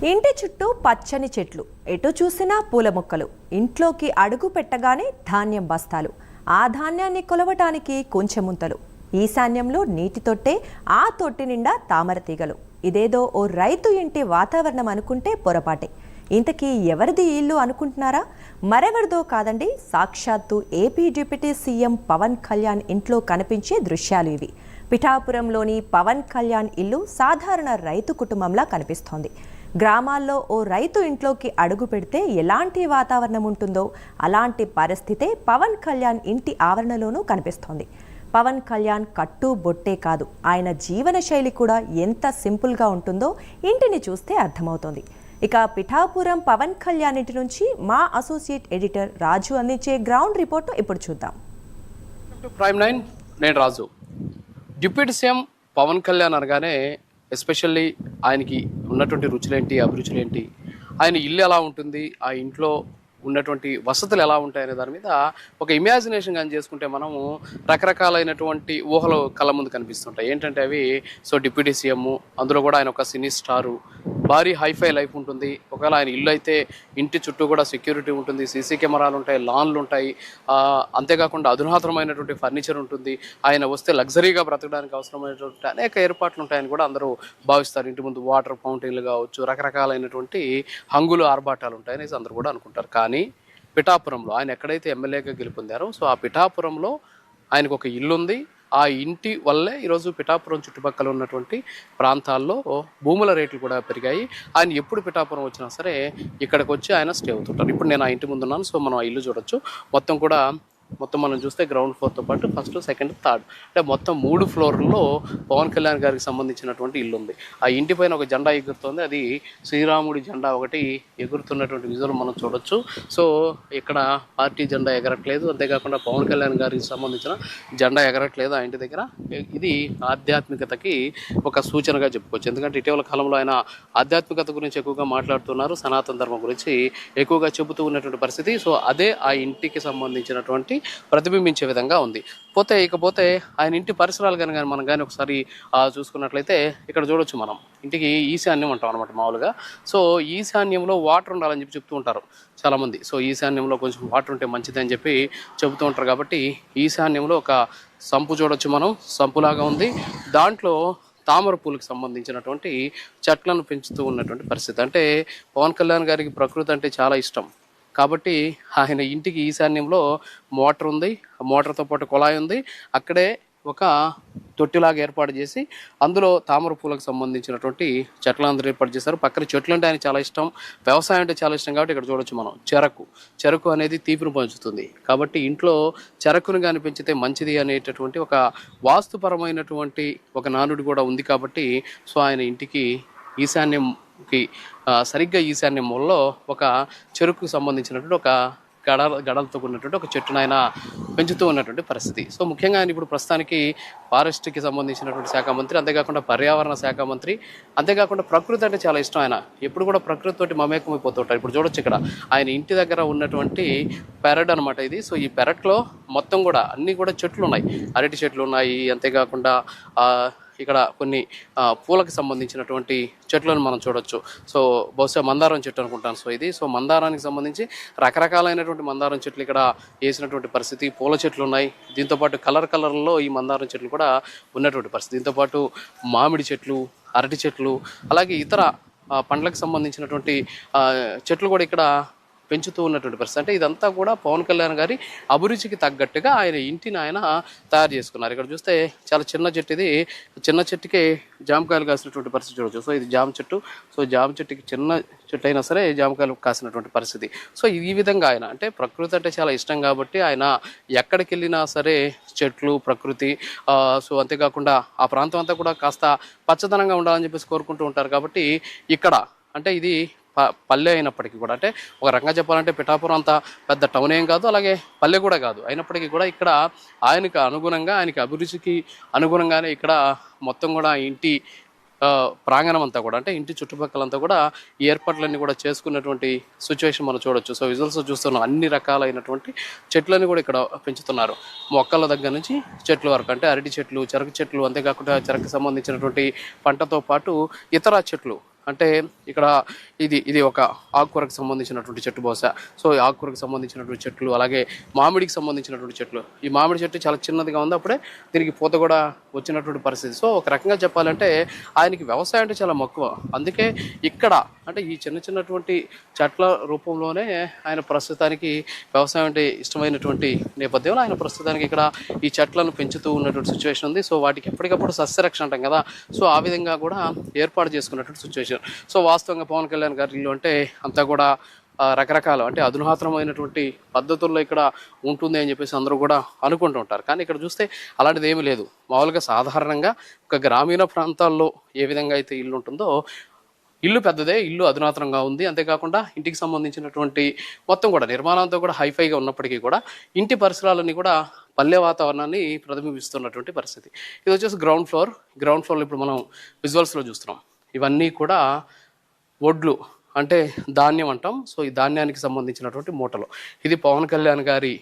ఇంటి చుట్టూ పచ్చని చెట్లు, ఎటు చూసినా పూల మొక్కలు, ఇంట్లోకి అడుగు పెట్టగానే ధాన్యం బస్తాలు, ఆ ధాన్యాన్ని కొలవటానికి కొంచెముంతలు, ఈశాన్యంలో నీటి తొట్టే, ఆ తొట్టి నిండా తామర తీగలు. ఇదేదో ఓ రైతు ఇంటి వాతావరణం అనుకుంటే పొరపాటే. ఇంతకీ ఎవరిది ఇల్లు అనుకుంటున్నారా? మరెవరిదో కాదండి, సాక్షాత్తు AP deputy CM Pawan Kalyan ఇంట్లో కనిపించే దృశ్యాలు ఇవి. పిఠాపురంలోని పవన్ కళ్యాణ్ ఇల్లు సాధారణ రైతు కుటుంబంలా కనిపిస్తోంది. గ్రామాల్లో ఓ రైతు ఇంట్లోకి అడుగు పెడితే ఎలాంటి వాతావరణం ఉంటుందో అలాంటి పరిస్థితే పవన్ కళ్యాణ్ ఇంటి ఆవరణలోనూ కనిపిస్తోంది. పవన్ కళ్యాణ్ కట్టు బొట్టే కాదు, ఆయన జీవన శైలి కూడా ఎంత సింపుల్గా ఉంటుందో ఇంటిని చూస్తే అర్థమవుతోంది. ఇక పిఠాపురం పవన్ కళ్యాణ్ ఇంటి నుంచి మా అసోసియేట్ ఎడిటర్ రాజు అందించే గ్రౌండ్ రిపోర్ట్ ఇప్పుడు చూద్దాం. ప్రైమ్ 9 నేను రాజు. డిప్యూటీ సీఎం పవన్ కళ్యాణ్ అనగానే ఎస్పెషల్లీ ఆయనకి ఉన్నటువంటి రుచులేంటి, అభిరుచులేంటి, ఆయన ఇల్లు ఎలా ఉంటుంది, ఆ ఇంట్లో ఉన్నటువంటి వసతులు ఎలా ఉంటాయనే దాని మీద ఒక ఇమాజినేషన్ కానీ చేసుకుంటే మనము రకరకాలైనటువంటి ఊహలు కళ్ళ ముందు కనిపిస్తుంటాయి. ఏంటంటే అవి డిప్యూటీ సీఎం, అందులో కూడా ఆయన ఒక సినీ స్టారు, భారీ హైఫై లైఫ్ ఉంటుంది. ఒకవేళ ఆయన ఇల్లు అయితే ఇంటి చుట్టూ కూడా సెక్యూరిటీ ఉంటుంది, సీసీ కెమెరాలు ఉంటాయి, లాన్లు ఉంటాయి, అంతేకాకుండా అధునాతనమైనటువంటి ఫర్నిచర్ ఉంటుంది. ఆయన వస్తే లగ్జరీగా బ్రతకడానికి అవసరమైనటువంటి అనేక ఏర్పాట్లు ఉంటాయని కూడా అందరూ భావిస్తారు. ఇంటి ముందు వాటర్ ఫౌంటైన్లు కావచ్చు, రకరకాలైనటువంటి హంగులు ఆర్భాటాలు ఉంటాయని అందరూ కూడా అనుకుంటారు. కానీ పిఠాపురంలో ఆయన ఎక్కడైతే ఎమ్మెల్యేగా గెలుపొందారో ఆ పిఠాపురంలో ఆయనకు ఒక ఇల్లు ఉంది. ఆ ఇంటి వల్లే ఈరోజు పిఠాపురం చుట్టుపక్కల ఉన్నటువంటి ప్రాంతాల్లో భూముల రేట్లు కూడా పెరిగాయి. ఆయన ఎప్పుడు పిఠాపురం వచ్చినా సరే ఇక్కడికి వచ్చి ఆయన స్టే అవుతుంటారు. ఇప్పుడు నేను ఆ ఇంటి ముందున్నాను. మనం ఆ ఇల్లు చూడొచ్చు. మొత్తం మనం చూస్తే గ్రౌండ్ ఫ్లోర్తో పాటు ఫస్ట్, సెకండ్, థర్డ్ అంటే మొత్తం 3 ఫ్లోర్లలో పవన్ కళ్యాణ్ గారికి సంబంధించినటువంటి ఇల్లు ఉంది. ఆ ఇంటి పైన ఒక జెండా ఎగురుతుంది. అది శ్రీరాముడి జెండా ఒకటి ఎగురుతున్నటువంటి విజువల్ మనం చూడొచ్చు. ఇక్కడ పార్టీ జెండా ఎగరట్లేదు, అంతేకాకుండా పవన్ కళ్యాణ్ గారికి సంబంధించిన జెండా ఎగరట్లేదు ఆ ఇంటి దగ్గర. ఇది ఆధ్యాత్మికతకి ఒక సూచనగా చెప్పుకోవచ్చు. ఎందుకంటే ఇటీవల కాలంలో ఆయన ఆధ్యాత్మికత గురించి ఎక్కువగా మాట్లాడుతున్నారు, సనాతన ధర్మం గురించి ఎక్కువగా చెబుతూ ఉన్నటువంటి పరిస్థితి. అదే ఆ ఇంటికి సంబంధించినటువంటి ప్రతిబింబించే విధంగా ఉంది. ఇకపోతే ఆయన ఇంటి పరిసరాలు కానీ మనం కానీ ఒకసారి చూసుకున్నట్లయితే ఇక్కడ చూడొచ్చు. మనం ఇంటికి ఈశాన్యం అంటాం అనమాట మామూలుగా. ఈశాన్యంలో వాటర్ ఉండాలని చెప్తూ ఉంటారు చాలామంది. ఈశాన్యంలో కొంచెం వాటర్ ఉంటే మంచిది అని చెప్పి చెబుతూ ఉంటారు. కాబట్టి ఈశాన్యంలో ఒక సంపు చూడొచ్చు మనం. సంపులాగా ఉంది. దాంట్లో తామర పూలకు సంబంధించినటువంటి చెట్లను పెంచుతూ ఉన్నటువంటి పరిస్థితి. అంటే పవన్ కళ్యాణ్ గారికి ప్రకృతి అంటే చాలా ఇష్టం. కాబట్టి ఆయన ఇంటికి ఈశాన్యంలో మోటార్ ఉంది. మోటార్తో పాటు కుళాయి ఉంది. అక్కడే ఒక తొట్టిలాగా ఏర్పాటు చేసి అందులో తామర పూలకు సంబంధించినటువంటి చెట్లందరూ ఏర్పాటు చేశారు. పక్కన చెట్లు అంటే ఆయన చాలా ఇష్టం, వ్యవసాయం అంటే చాలా ఇష్టం. కాబట్టి ఇక్కడ చూడొచ్చు మనం చెరకు అనేది తీపిని పంచుతుంది. కాబట్టి ఇంట్లో చెరకును కానీ పెంచితే మంచిది అనేటటువంటి ఒక వాస్తుపరమైనటువంటి ఒక నానుడి కూడా ఉంది. కాబట్టి ఆయన ఇంటికి సరిగ్గా ఈశాన్యం మూలలో ఒక చెరుకు సంబంధించినటువంటి ఒక గడలతో ఉన్నటువంటి ఒక చెట్టును ఆయన పెంచుతూ ఉన్నటువంటి పరిస్థితి. ముఖ్యంగా ఆయన ఇప్పుడు ప్రస్తుతానికి ఫారెస్ట్కి సంబంధించినటువంటి శాఖ మంత్రి, అంతేకాకుండా పర్యావరణ శాఖ మంత్రి, అంతేకాకుండా ప్రకృతి అంటే చాలా ఇష్టం. ఆయన ఎప్పుడు కూడా ప్రకృతితోటి మమేకమైపోతుంటారు. ఇప్పుడు చూడొచ్చు ఇక్కడ ఆయన ఇంటి దగ్గర ఉన్నటువంటి పెరడ్ అనమాట ఇది. ఈ పెరట్లో మొత్తం కూడా అన్ని కూడా చెట్లు ఉన్నాయి. అరటి చెట్లు ఉన్నాయి. అంతేకాకుండా ఇక్కడ కొన్ని పూలకు సంబంధించినటువంటి చెట్లను మనం చూడొచ్చు. బహుశా మందారం చెట్టు అనుకుంటాను. ఇది మందారానికి సంబంధించి రకరకాలైనటువంటి మందారం చెట్లు ఇక్కడ వేసినటువంటి పరిస్థితి. పూల చెట్లు ఉన్నాయి. దీంతోపాటు కలర్లో ఈ మందారం చెట్లు కూడా ఉన్నటువంటి పరిస్థితి. దీంతోపాటు మామిడి చెట్లు, అరటి చెట్లు, అలాగే ఇతర పండ్లకు సంబంధించినటువంటి చెట్లు కూడా ఇక్కడ పెంచుతూ ఉన్నటువంటి పరిస్థితి. అంటే ఇదంతా కూడా పవన్ కళ్యాణ్ గారి అభిరుచికి తగ్గట్టుగా ఆయన ఇంటిని ఆయన తయారు చేసుకున్నారు. ఇక్కడ చూస్తే చాలా చిన్న చెట్టు. ఇది చిన్న చెట్టుకి జామకాయలు కాసినటువంటి పరిస్థితి చూడవచ్చు. ఇది జామ చెట్టు. జామ చెట్టుకి చిన్న చెట్టు అయినా సరే జామకాయలు కాసినటువంటి పరిస్థితి. ఈ విధంగా ఆయన అంటే ప్రకృతి అంటే చాలా ఇష్టం కాబట్టి ఆయన ఎక్కడికి వెళ్ళినా సరే చెట్లు, ప్రకృతి, అంతేకాకుండా ఆ ప్రాంతం అంతా కూడా కాస్త పచ్చదనంగా ఉండాలని చెప్పేసి కోరుకుంటూ ఉంటారు. కాబట్టి ఇక్కడ అంటే ఇది పల్లె అయినప్పటికీ కూడా, అంటే ఒక రకంగా చెప్పాలంటే పిఠాపురం అంత పెద్ద టౌన్ ఏం కాదు, అలాగే పల్లె కూడా కాదు. అయినప్పటికీ కూడా ఇక్కడ ఆయనకి అనుగుణంగా, ఆయనకి అభిరుచికి అనుగుణంగానే ఇక్కడ మొత్తం కూడా ఇంటి ప్రాంగణం అంతా కూడా, అంటే ఇంటి చుట్టుపక్కలంతా కూడా ఈ ఏర్పాట్లన్నీ కూడా చేసుకున్నటువంటి సిచ్యువేషన్ మనం చూడొచ్చు. విజువల్స్ చూస్తున్నాం. అన్ని రకాలైనటువంటి చెట్లని కూడా ఇక్కడ పెంచుతున్నారు. మొక్కల దగ్గర నుంచి చెట్ల వరకు, అంటే అరటి చెట్లు, చెరకు చెట్లు, అంతేకాకుండా చెరకు సంబంధించినటువంటి పంటతో పాటు ఇతర చెట్లు అంటే ఇక్కడ ఇది ఒక ఆకుకూరకు సంబంధించినటువంటి చెట్టు బహుశా. సో ఈ ఆకుకూరకు సంబంధించినటువంటి చెట్లు, అలాగే మామిడికి సంబంధించినటువంటి చెట్లు. ఈ మామిడి చెట్టు చాలా చిన్నదిగా ఉంది, అప్పుడే దీనికి పూత కూడా వచ్చినటువంటి పరిస్థితి. సో ఒక రకంగా చెప్పాలంటే ఆయనకి వ్యవసాయం అంటే చాలా మక్కువ. అందుకే ఇక్కడ అంటే ఈ చిన్నటువంటి చెట్ల రూపంలోనే ఆయన ప్రస్తుతానికి వ్యవసాయం అంటే ఇష్టమైనటువంటి నేపథ్యంలో ఆయన ప్రస్తుతానికి ఇక్కడ ఈ చెట్లను పెంచుతూ ఉన్నటువంటి సిచ్యువేషన్ ఉంది. సో వాటికి ఎప్పటికప్పుడు సస్యరక్షణ అంటాం కదా, సో ఆ విధంగా కూడా ఏర్పాటు చేసుకున్నటువంటి సిచ్యువేషన్. సో వాస్తవంగా పవన్ కళ్యాణ్ గారి ఇల్లు అంటే అంతా కూడా రకరకాల అంటే అధునాతనమైనటువంటి పద్ధతుల్లో ఇక్కడ ఉంటుంది అని చెప్పేసి అందరూ కూడా అనుకుంటూ ఉంటారు. కానీ ఇక్కడ చూస్తే అలాంటిది ఏమీ లేదు. మామూలుగా సాధారణంగా ఒక గ్రామీణ ప్రాంతాల్లో ఏ విధంగా అయితే ఇల్లు ఉంటుందో ఇల్లు పెద్దదే, ఇల్లు అధునాతనంగా ఉంది. అంతేకాకుండా ఇంటికి సంబంధించినటువంటి మొత్తం కూడా నిర్మాణంతో కూడా హైఫైగా ఉన్నప్పటికీ కూడా ఇంటి పరిసరాలన్నీ కూడా పల్లె వాతావరణాన్ని ప్రతిబింబిస్తున్నటువంటి పరిస్థితి. ఇది వచ్చేసి గ్రౌండ్ ఫ్లోర్లో ఇప్పుడు మనం విజువల్స్లో చూస్తున్నాం. ఇవన్నీ కూడా వడ్లు అంటే ధాన్యం అంటాం. సో ఈ ధాన్యానికి సంబంధించినటువంటి మూటలు. ఇది పవన్ కళ్యాణ్ గారి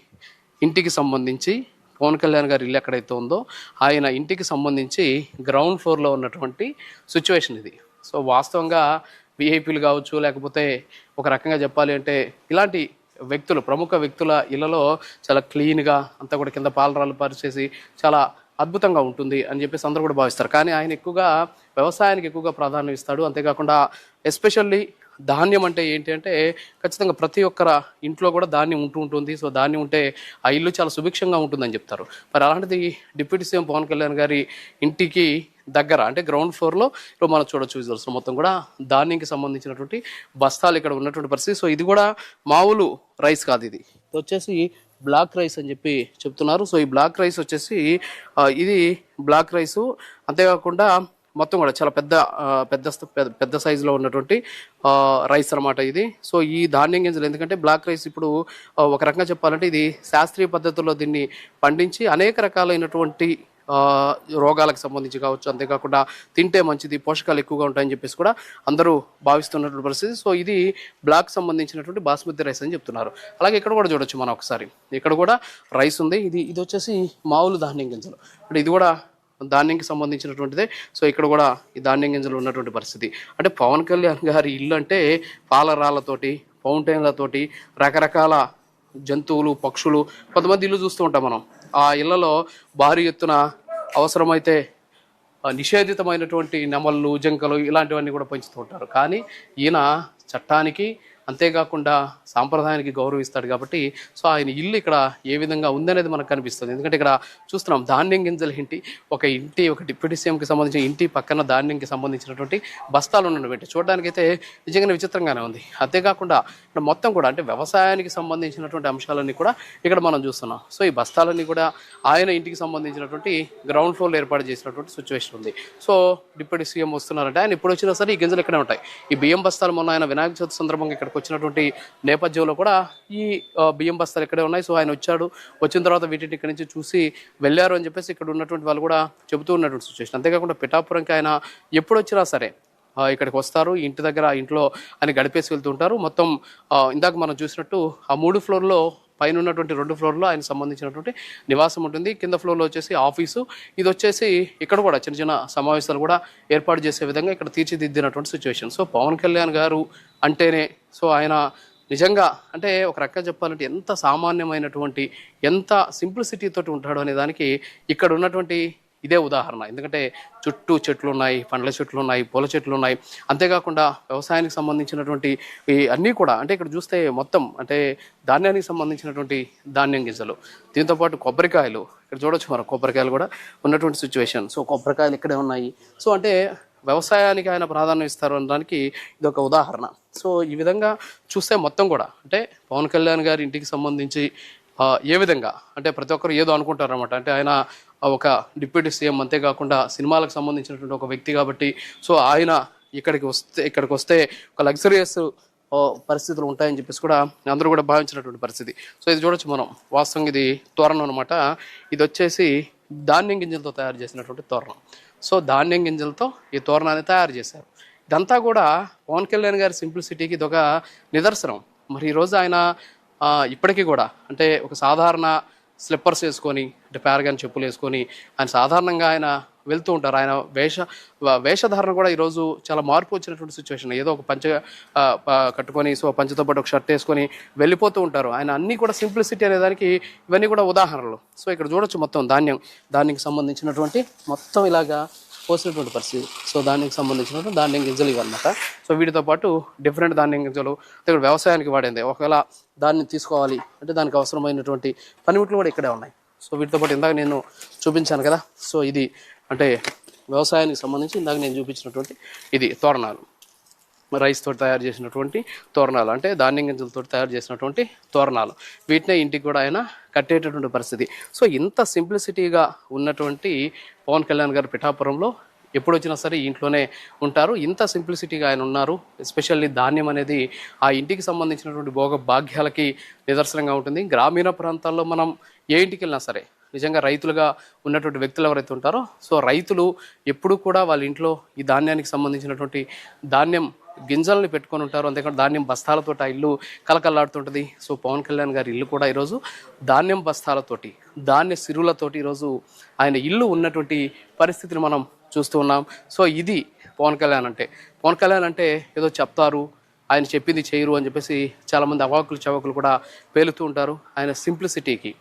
ఇంటికి సంబంధించి, పవన్ కళ్యాణ్ గారి ఇల్లు ఎక్కడైతే ఉందో ఆయన ఇంటికి సంబంధించి గ్రౌండ్ ఫ్లోర్లో ఉన్నటువంటి సిచ్యువేషన్ ఇది. సో వాస్తవంగా విఐపీలు కావచ్చు, లేకపోతే ఒక రకంగా చెప్పాలి అంటే ఇలాంటి వ్యక్తులు, ప్రముఖ వ్యక్తుల ఇళ్లలో చాలా క్లీన్గా అంతా కూడా కింద పాలరాలు పరిచేసి చాలా అద్భుతంగా ఉంటుంది అని చెప్పేసి అందరూ కూడా భావిస్తారు. కానీ ఆయన ఎక్కువగా వ్యవసాయానికి ఎక్కువగా ప్రాధాన్యం ఇస్తాడు. అంతేకాకుండా ఎస్పెషల్లీ ధాన్యం అంటే ఏంటి అంటే ఖచ్చితంగా ప్రతి ఒక్కర ఇంట్లో కూడా ధాన్యం ఉంటుంది. సో ధాన్యం ఉంటే ఆ ఇల్లు చాలా సుభిక్షంగా ఉంటుందని చెప్తారు. మరి అలాంటిది డిప్యూటీ సీఎం పవన్ కళ్యాణ్ గారి ఇంటికి దగ్గర అంటే గ్రౌండ్ ఫ్లోర్లో మనం చూడొచ్చు విజువల్స్ మొత్తం కూడా ధాన్యంకి సంబంధించినటువంటి బస్తాలు ఇక్కడ ఉన్నటువంటి పరిస్థితి. సో ఇది కూడా మామూలు రైస్ కాదు, ఇది వచ్చేసి బ్లాక్ రైస్ అని చెప్పి చెప్తున్నారు. సో ఈ బ్లాక్ రైస్ వచ్చేసి ఇది బ్లాక్ రైసు. అంతేకాకుండా మొత్తం కూడా చాలా పెద్ద సైజులో ఉన్నటువంటి రైస్ అనమాట ఇది. సో ఈ ధాన్యం గింజలు ఎందుకంటే బ్లాక్ రైస్ ఇప్పుడు ఒక రకంగా చెప్పాలంటే ఇది శాస్త్రీయ పద్ధతుల్లో దీన్ని పండించి అనేక రకాలైనటువంటి రోగాలకు సంబంధించి కావచ్చు, అంతేకాకుండా తింటే మంచిది, పోషకాలు ఎక్కువగా ఉంటాయని చెప్పేసి కూడా అందరూ భావిస్తున్నటువంటి పరిస్థితి. సో ఇది బ్లాక్ సంబంధించినటువంటి బాస్మతి రైస్ అని చెప్తున్నారు. అలాగే ఇక్కడ కూడా చూడొచ్చు మనం ఒకసారి, ఇక్కడ కూడా రైస్ ఉంది. ఇది వచ్చేసి మామూలు ధాన్యం గింజలు, అంటే ఇది కూడా ధాన్యంకి సంబంధించినటువంటిదే. సో ఇక్కడ కూడా ఈ ధాన్యం గింజలు ఉన్నటువంటి పరిస్థితి. అంటే పవన్ కళ్యాణ్ గారి ఇల్లు అంటే పాలరాళ్ళతోటి, ఫౌంటైన్లతోటి, రకరకాల జంతువులు, పక్షులు, కొంతమంది ఇల్లు చూస్తూ ఉంటాం మనం. ఆ ఇళ్లలో భారీ ఎత్తున అవసరమైతే నిషేధితమైనటువంటి నెమళ్ళు, జంకలు ఇలాంటివన్నీ కూడా పెంచుతూ ఉంటారు. కానీ ఈయన చట్టానికి అంతేకాకుండా సాంప్రదాయానికి గౌరవిస్తాడు కాబట్టి సో ఆయన ఇల్లు ఇక్కడ ఏ విధంగా ఉందనేది మనకు కనిపిస్తుంది. ఎందుకంటే ఇక్కడ చూస్తున్నాం ధాన్యం గింజల ఒక డిప్యూటీ సీఎంకి సంబంధించిన ఇంటి పక్కన ధాన్యంకి సంబంధించినటువంటి బస్తాలు ఉన్నటువంటి చూడడానికైతే నిజంగానే విచిత్రంగానే ఉంది. అంతేకాకుండా ఇక్కడ మొత్తం కూడా అంటే వ్యవసాయానికి సంబంధించినటువంటి అంశాలన్నీ కూడా ఇక్కడ మనం చూస్తున్నాం. సో ఈ బస్తాలన్నీ కూడా ఆయన ఇంటికి సంబంధించినటువంటి గ్రౌండ్ ఫ్లోర్లో ఏర్పాటు చేసినటువంటి సిచ్యువేషన్ ఉంది. సో డిప్యూటీ సీఎం వస్తున్నారంటే ఆయన ఇప్పుడు వచ్చినా సరే ఈ గింజలు ఇక్కడే ఉంటాయి. ఈ బియ్యం బస్తాలు మొన్న ఆయన వినాయక చవితి సందర్భంగా ఇక్కడికి వచ్చినటువంటి నేపథ్యంలో కూడా ఈ బియ్యం బస్తాలు ఇక్కడే ఉన్నాయి. సో ఆయన వచ్చిన తర్వాత వీటిని ఇక్కడి నుంచి చూసి వెళ్ళారు అని చెప్పేసి ఇక్కడ ఉన్నటువంటి వాళ్ళు కూడా చెబుతూ ఉన్నటువంటి సిచ్యువేషన్. అంతేకాకుండా పిఠాపురంకి ఆయన ఎప్పుడు వచ్చినా సరే ఇక్కడికి వస్తారు, ఇంటి దగ్గర ఇంట్లో ఆయన గడిపేసి వెళ్తుంటారు. మొత్తం ఇందాక మనం చూసినట్టు ఆ 3 ఫ్లోర్లో పైన ఉన్నటువంటి 2 ఫ్లోర్లో ఆయన సంబంధించినటువంటి నివాసం ఉంటుంది. కింద ఫ్లోర్లో వచ్చేసి ఆఫీసు. ఇది వచ్చేసి ఇక్కడ కూడా చిన్న చిన్న సమావేశాలు కూడా ఏర్పాటు చేసే విధంగా ఇక్కడ తీర్చిదిద్దినటువంటి సిచ్యువేషన్. సో పవన్ కళ్యాణ్ గారు అంటేనే సో ఆయన నిజంగా అంటే ఒక రకంగా చెప్పాలంటే ఎంత సామాన్యమైనటువంటి, ఎంత సింప్లిసిటీ తోటి ఉంటాడు అనే దానికి ఇక్కడ ఉన్నటువంటి ఇదే ఉదాహరణ. ఎందుకంటే చుట్టూ చెట్లు ఉన్నాయి, పండ్ల చెట్లు ఉన్నాయి, పూల చెట్లు ఉన్నాయి. అంతేకాకుండా వ్యవసాయానికి సంబంధించినటువంటి అన్నీ కూడా అంటే ఇక్కడ చూస్తే మొత్తం అంటే ధాన్యానికి సంబంధించినటువంటి ధాన్యం గింజలు, దీంతోపాటు కొబ్బరికాయలు ఇక్కడ చూడొచ్చు మనం, కొబ్బరికాయలు కూడా ఉన్నటువంటి సిచ్యువేషన్. సో కొబ్బరికాయలు ఇక్కడే ఉన్నాయి. సో అంటే వ్యవసాయానికి ఆయన ప్రాధాన్యం ఇస్తారు అనడానికి ఇది ఒక ఉదాహరణ. సో ఈ విధంగా చూస్తే మొత్తం కూడా అంటే పవన్ కళ్యాణ్ గారి ఇంటికి సంబంధించి ఏ విధంగా అంటే ప్రతి ఒక్కరు ఏదో అనుకుంటారు అనమాట. అంటే ఆయన ఒక డిప్యూటీ సీఎం, అంతేకాకుండా సినిమాలకు సంబంధించినటువంటి ఒక వ్యక్తి కాబట్టి సో ఆయన ఇక్కడికి వస్తే ఒక లగ్జరియస్ పరిస్థితులు ఉంటాయని చెప్పేసి కూడా అందరూ కూడా భావించినటువంటి పరిస్థితి. సో ఇది చూడొచ్చు మనం, వాస్తవంగా ఇది తోరణం అనమాట. ఇది వచ్చేసి ధాన్యం గింజలతో తయారు చేసినటువంటి తోరణం. సో ధాన్యం గింజలతో ఈ తోరణాన్ని తయారు చేశారు. ఇదంతా కూడా పవన్ కళ్యాణ్ గారి సింప్లిసిటీకి ఇది ఒక నిదర్శనం. మరి ఈరోజు ఆయన ఇప్పటికీ కూడా అంటే ఒక సాధారణ స్లిప్పర్స్ వేసుకొని, అంటే ప్యారగాన్ చెప్పులు వేసుకొని ఆయన సాధారణంగా ఆయన వెళ్తూ ఉంటారు. ఆయన వేషధారణ కూడా ఈరోజు చాలా మార్పు వచ్చినటువంటి సిచ్యువేషన్. ఏదో ఒక పంచ కట్టుకొని సో పంచతో పాటు ఒక షర్ట్ వేసుకొని వెళ్ళిపోతూ ఉంటారు. ఆయన అన్నీ కూడా సింప్లిసిటీ అనే దానికి ఇవన్నీ కూడా ఉదాహరణలు. సో ఇక్కడ చూడొచ్చు మొత్తం ధాన్యానికి సంబంధించినటువంటి మొత్తం ఇలాగా పోసినటువంటి పరిస్థితి. సో ధాన్యానికి సంబంధించినటువంటి ధాన్యం గింజలు ఇవన్నమాట. సో వీటితో పాటు డిఫరెంట్ ధాన్యం గింజలు ఇక్కడ వ్యవసాయానికి వాడేది. ఒకవేళ దాన్ని తీసుకోవాలి అంటే దానికి అవసరమైనటువంటి పనిముట్లు కూడా ఇక్కడే ఉన్నాయి. సో వీటితో పాటు ఇందాక నేను చూపించాను కదా, సో ఇది అంటే వ్యవసాయానికి సంబంధించి ఇందాక నేను చూపించినటువంటి ఇది తోరణాలు, రైస్ తోటి తయారు చేసినటువంటి తోరణాలు, అంటే ధాన్యం గింజలతో తయారు చేసినటువంటి తోరణాలు. వీటినే ఇంటికి కూడా ఆయన కట్టేటటువంటి పరిస్థితి. సో ఇంత సింప్లిసిటీగా ఉన్నటువంటి పవన్ కళ్యాణ్ గారు పిఠాపురంలో ఎప్పుడు వచ్చినా సరే ఇంట్లోనే ఉంటారు. ఇంత సింప్లిసిటీగా ఆయన ఉన్నారు. ఎస్పెషల్లీ ధాన్యం అనేది ఆ ఇంటికి సంబంధించినటువంటి భోగ భాగ్యాలకి నిదర్శనంగా ఉంటుంది. గ్రామీణ ప్రాంతాల్లో మనం ఏ ఇంటికి వెళ్ళినా సరే నిజంగా రైతులుగా ఉన్నటువంటి వ్యక్తులు ఎవరైతే ఉంటారో సో రైతులు ఎప్పుడు కూడా వాళ్ళ ఇంట్లో ఈ ధాన్యానికి సంబంధించినటువంటి ధాన్యం గింజల్ని పెట్టుకొని ఉంటారు. అంతేకాదు ధాన్యం బస్తాలతో ఆ ఇల్లు కలకల్లాడుతుంటుంది. సో పవన్ కళ్యాణ్ గారి ఇల్లు కూడా ఈరోజు ధాన్యం బస్తాలతోటి, ధాన్య సిరులతోటి ఈరోజు ఆయన ఇల్లు ఉన్నటువంటి పరిస్థితిని మనం చూస్తూ ఉన్నాం. సో ఇది పవన్ కళ్యాణ్ అంటే. పవన్ కళ్యాణ్ అంటే ఏదో చెప్తారు, ఆయన చెప్పింది చేయరు అని చెప్పేసి చాలామంది అవాకులు చవాకులు కూడా పేలుతూ ఉంటారు. ఆయన సింప్లిసిటీకి,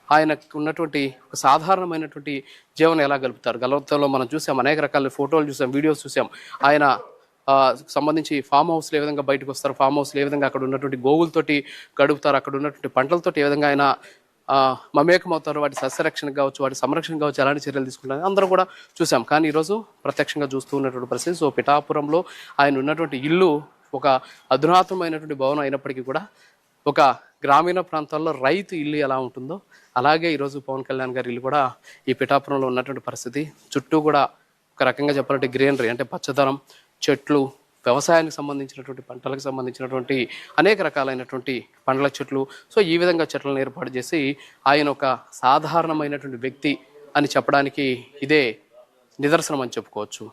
ఆయనకు ఉన్నటువంటి ఒక సాధారణమైనటువంటి జీవనం ఎలా గలుపుతారు. గలవతంలో మనం చూసాం, అనేక రకాల ఫోటోలు చూసాం, వీడియోస్ చూసాం. ఆయన సంబంధించి ఫామ్ హౌస్లో ఏ విధంగా బయటకు వస్తారు, ఫామ్ హౌస్లో ఏ విధంగా అక్కడ ఉన్నటువంటి గోవులతోటి గడుపుతారు, అక్కడ ఉన్నటువంటి పంటలతోటి ఏ విధంగా ఆయన మమేకమవుతారు, వాటి సస్యరక్షణకు కావచ్చు, వాటి సంరక్షణ కావచ్చు, ఎలాంటి చర్యలు తీసుకుంటారు అందరూ కూడా చూసాం. కానీ ఈరోజు ప్రత్యక్షంగా చూస్తూ ఉన్నటువంటి పరిస్థితి. సో పిఠాపురంలో ఆయన ఉన్నటువంటి ఇల్లు ఒక అధునాతనమైనటువంటి భవనం అయినప్పటికీ కూడా ఒక గ్రామీణ ప్రాంతాల్లో రైతు ఇల్లు ఎలా ఉంటుందో అలాగే ఈరోజు పవన్ కళ్యాణ్ గారి ఇల్లు కూడా ఈ పిఠాపురంలో ఉన్నటువంటి పరిస్థితి. చుట్టూ కూడా ఒక రకంగా చెప్పాలంటే గ్రీనరీ, అంటే పచ్చదనం, చెట్లు, వ్యవసాయానికి సంబంధించినటువంటి పంటలకు సంబంధించినటువంటి అనేక రకాలైనటువంటి పండ్ల చెట్లు. సో ఈ విధంగా చెట్లను ఏర్పాటు చేసి ఆయన ఒక సాధారణమైనటువంటి వ్యక్తి అని చెప్పడానికి ఇదే నిదర్శనం అని చెప్పుకోవచ్చు.